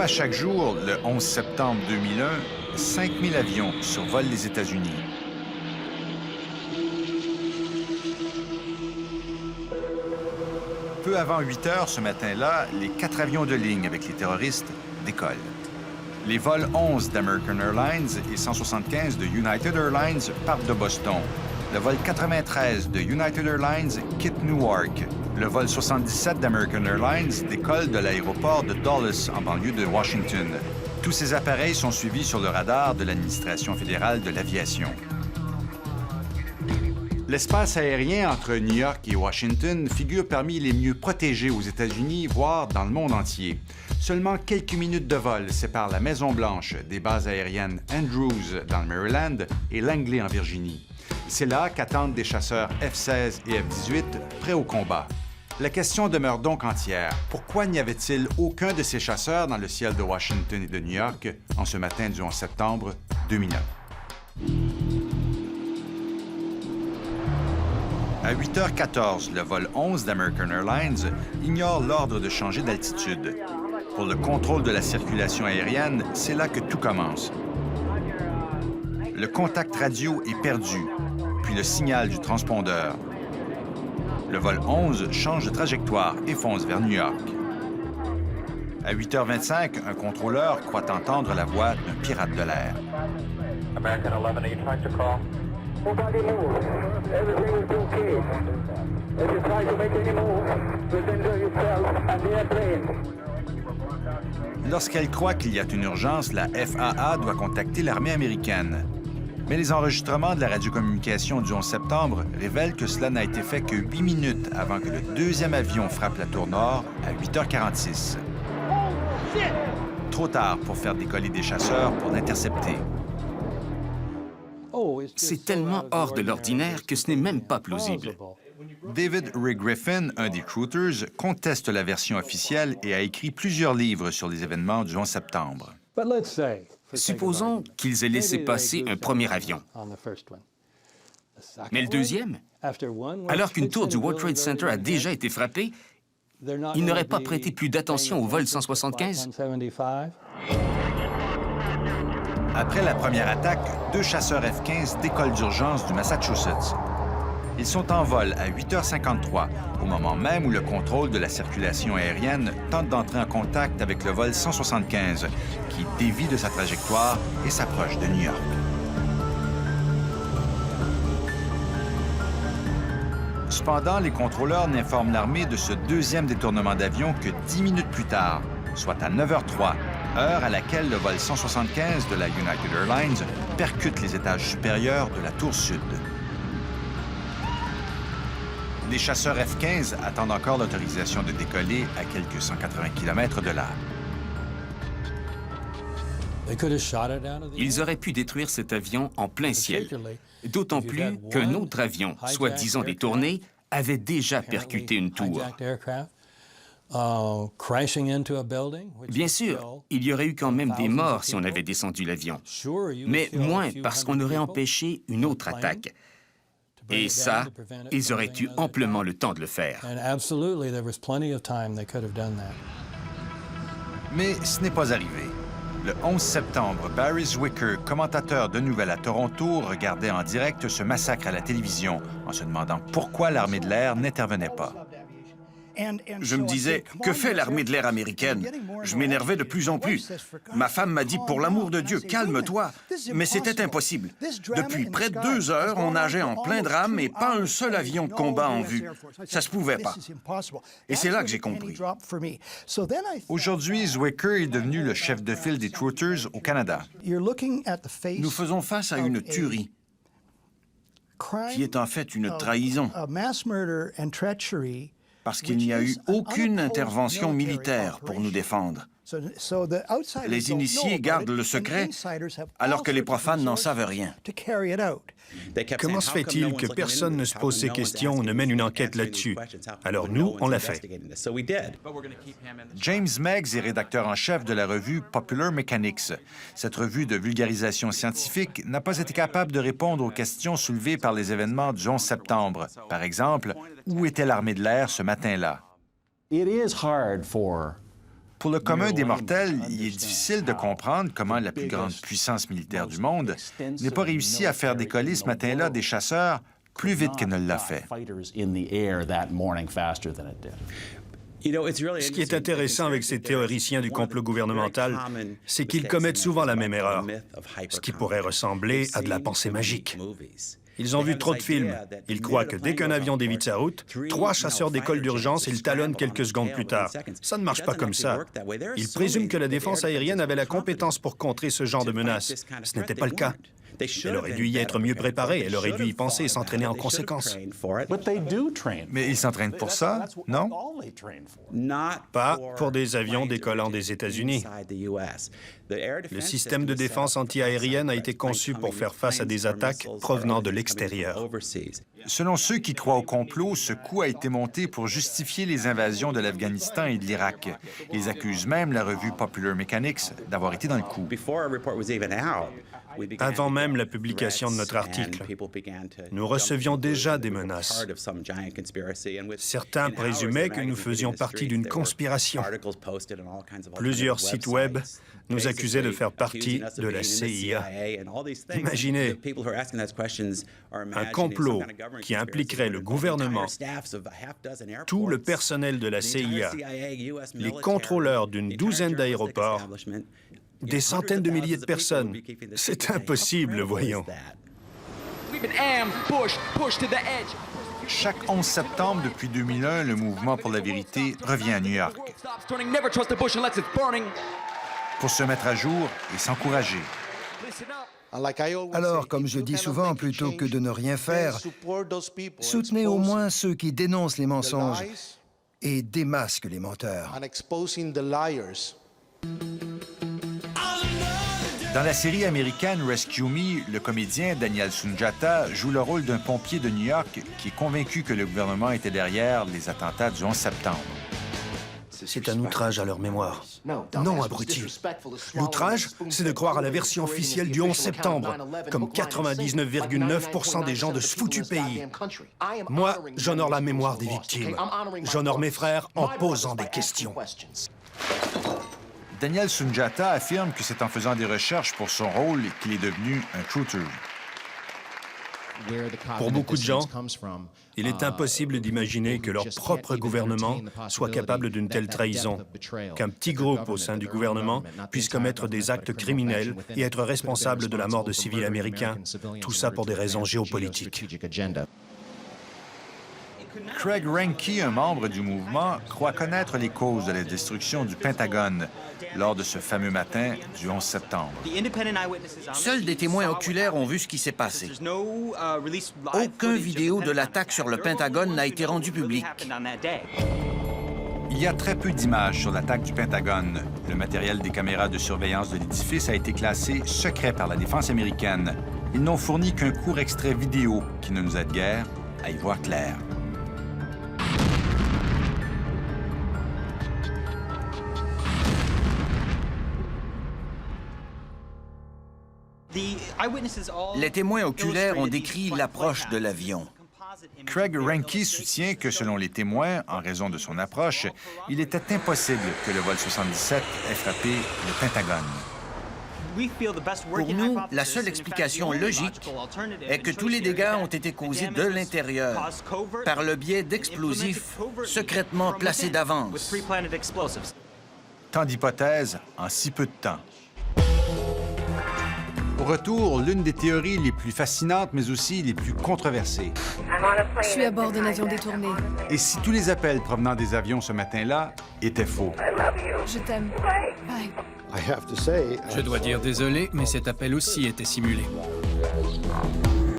à chaque jour, le 11 septembre 2001, 5000 avions survolent les États-Unis. Peu avant 8 heures ce matin-là, les 4 avions de ligne avec les terroristes décollent. Les vols 11 d'American Airlines et 175 de United Airlines partent de Boston. Le vol 93 de United Airlines quitte Newark. Le vol 77 d'American Airlines décolle de l'aéroport de Dulles, en banlieue de Washington. Tous ces appareils sont suivis sur le radar de l'Administration fédérale de l'aviation. L'espace aérien entre New York et Washington figure parmi les mieux protégés aux États-Unis, voire dans le monde entier. Seulement quelques minutes de vol séparent la Maison-Blanche des bases aériennes Andrews dans le Maryland et Langley en Virginie. C'est là qu'attendent des chasseurs F-16 et F-18 prêts au combat. La question demeure donc entière. Pourquoi n'y avait-il aucun de ces chasseurs dans le ciel de Washington et de New York en ce matin du 11 septembre 2009? À 8h14, le vol 11 d'American Airlines ignore l'ordre de changer d'altitude. Pour le contrôle de la circulation aérienne, c'est là que tout commence. Le contact radio est perdu, puis le signal du transpondeur. Le vol 11 change de trajectoire et fonce vers New York. À 8h25, un contrôleur croit entendre la voix d'un pirate de l'air. American 11, are you trying to call? Nobody move. Everything will be okay. If you try to make any move, you'll injure yourself and the airplane. Lorsqu'elle croit qu'il y a une urgence, la FAA doit contacter l'armée américaine. Mais les enregistrements de la radiocommunication du 11 septembre révèlent que cela n'a été fait que 8 minutes avant que le deuxième avion frappe la tour nord à 8h46. Trop tard pour faire décoller des chasseurs pour l'intercepter. C'est tellement hors de l'ordinaire que ce n'est même pas plausible. David Ray Griffin, un des Truthers, conteste la version officielle et a écrit plusieurs livres sur les événements du 11 septembre. Supposons qu'ils aient laissé passer un premier avion. Mais le deuxième, alors qu'une tour du World Trade Center a déjà été frappée, ils n'auraient pas prêté plus d'attention au vol 175? Après la première attaque, 2 chasseurs F-15 décollent d'urgence du Massachusetts. Ils sont en vol à 8h53, au moment même où le contrôle de la circulation aérienne tente d'entrer en contact avec le vol 175, qui dévie de sa trajectoire et s'approche de New York. Cependant, les contrôleurs n'informent l'armée de ce deuxième détournement d'avion que 10 minutes plus tard, soit à 9h03, heure à laquelle le vol 175 de la United Airlines percute les étages supérieurs de la tour sud. Les chasseurs F-15 attendent encore l'autorisation de décoller à quelques 180 km de là. Ils auraient pu détruire cet avion en plein ciel, d'autant plus qu'un autre avion, soi-disant détourné, avait déjà percuté une tour. Bien sûr, il y aurait eu quand même des morts si on avait descendu l'avion, mais moins parce qu'on aurait empêché une autre attaque. Et ça, ils auraient eu amplement le temps de le faire. Mais ce n'est pas arrivé. Le 11 septembre, Barry Zwicker, commentateur de nouvelles à Toronto, regardait en direct ce massacre à la télévision en se demandant pourquoi l'armée de l'air n'intervenait pas. Je me disais, que fait l'armée de l'air américaine? Je m'énervais de plus en plus. Ma femme m'a dit, pour l'amour de Dieu, calme-toi. Mais c'était impossible. Depuis près de 2 heures, on nageait en plein drame et pas un seul avion de combat en vue. Ça se pouvait pas. Et c'est là que j'ai compris. Aujourd'hui, Zwicker est devenu le chef de file des Truthers au Canada. Nous faisons face à une tuerie, qui est en fait une trahison. Parce qu'il n'y a eu aucune intervention militaire pour nous défendre. Les initiés gardent le secret, alors que les profanes n'en savent rien. Comment se fait-il que personne ne se pose ces questions ou ne mène une enquête là-dessus? Alors nous, on l'a fait. James Meggs est rédacteur en chef de la revue Popular Mechanics. Cette revue de vulgarisation scientifique n'a pas été capable de répondre aux questions soulevées par les événements du 11 septembre. Par exemple, où était l'armée de l'air ce matin-là? Pour le commun des mortels, il est difficile de comprendre comment la plus grande puissance militaire du monde n'ait pas réussi à faire décoller ce matin-là des chasseurs plus vite qu'elle ne l'a fait. Ce qui est intéressant avec ces théoriciens du complot gouvernemental, c'est qu'ils commettent souvent la même erreur, ce qui pourrait ressembler à de la pensée magique. Ils ont vu trop de films. Ils croient que dès qu'un avion dévie sa route, 3 chasseurs décollent d'urgence et le talonnent quelques secondes plus tard. Ça ne marche pas comme ça. Ils présument que la défense aérienne avait la compétence pour contrer ce genre de menaces. Ce n'était pas le cas. Elle aurait dû y être mieux préparée, elle aurait dû y penser et s'entraîner en conséquence. Mais ils s'entraînent pour ça, non? Pas pour des avions décollant des États-Unis. Le système de défense antiaérienne a été conçu pour faire face à des attaques provenant de l'extérieur. Selon ceux qui croient au complot, ce coup a été monté pour justifier les invasions de l'Afghanistan et de l'Irak. Ils accusent même la revue Popular Mechanics d'avoir été dans le coup. Avant même la publication de notre article, nous recevions déjà des menaces. Certains présumaient que nous faisions partie d'une conspiration. Plusieurs sites Web nous accusaient de faire partie de la CIA. Imaginez un complot qui impliquerait le gouvernement, tout le personnel de la CIA, les contrôleurs d'une douzaine d'aéroports, des centaines de milliers de personnes. C'est impossible, voyons. Chaque 11 septembre depuis 2001, le mouvement pour la vérité revient à New York pour se mettre à jour et s'encourager. Alors, comme je dis souvent, plutôt que de ne rien faire, soutenez au moins ceux qui dénoncent les mensonges et démasquent les menteurs. Dans la série américaine Rescue Me, le comédien Daniel Sunjata joue le rôle d'un pompier de New York qui est convaincu que le gouvernement était derrière les attentats du 11 septembre. C'est un outrage à leur mémoire. Non, abruti. L'outrage, c'est de croire à la version officielle du 11 septembre, comme 99,9% des gens de ce foutu pays. Moi, j'honore la mémoire des victimes. J'honore mes frères en posant des questions. Daniel Sunjata affirme que c'est en faisant des recherches pour son rôle qu'il est devenu un truther. Pour beaucoup de gens, il est impossible d'imaginer que leur propre gouvernement soit capable d'une telle trahison, qu'un petit groupe au sein du gouvernement puisse commettre des actes criminels et être responsable de la mort de civils américains, tout ça pour des raisons géopolitiques. Craig Reinke, un membre du mouvement, croit connaître les causes de la destruction du Pentagone lors de ce fameux matin du 11 septembre. Seuls des témoins oculaires ont vu ce qui s'est passé. Aucun vidéo de l'attaque sur le Pentagone n'a été rendu public. Il y a très peu d'images sur l'attaque du Pentagone. Le matériel des caméras de surveillance de l'édifice a été classé secret par la défense américaine. Ils n'ont fourni qu'un court extrait vidéo qui ne nous aide guère à y voir clair. Les témoins oculaires ont décrit l'approche de l'avion. Craig Reinke soutient que, selon les témoins, en raison de son approche, il était impossible que le vol 77 ait frappé le Pentagone. Pour nous, la seule explication logique est que tous les dégâts ont été causés de l'intérieur, par le biais d'explosifs secrètement placés d'avance. Tant d'hypothèses en si peu de temps. Au retour, l'une des théories les plus fascinantes, mais aussi les plus controversées. Je suis à bord d'un avion détourné. Et si tous les appels provenant des avions ce matin-là étaient faux? Je t'aime. Bye. Je dois dire désolé, mais cet appel aussi était simulé.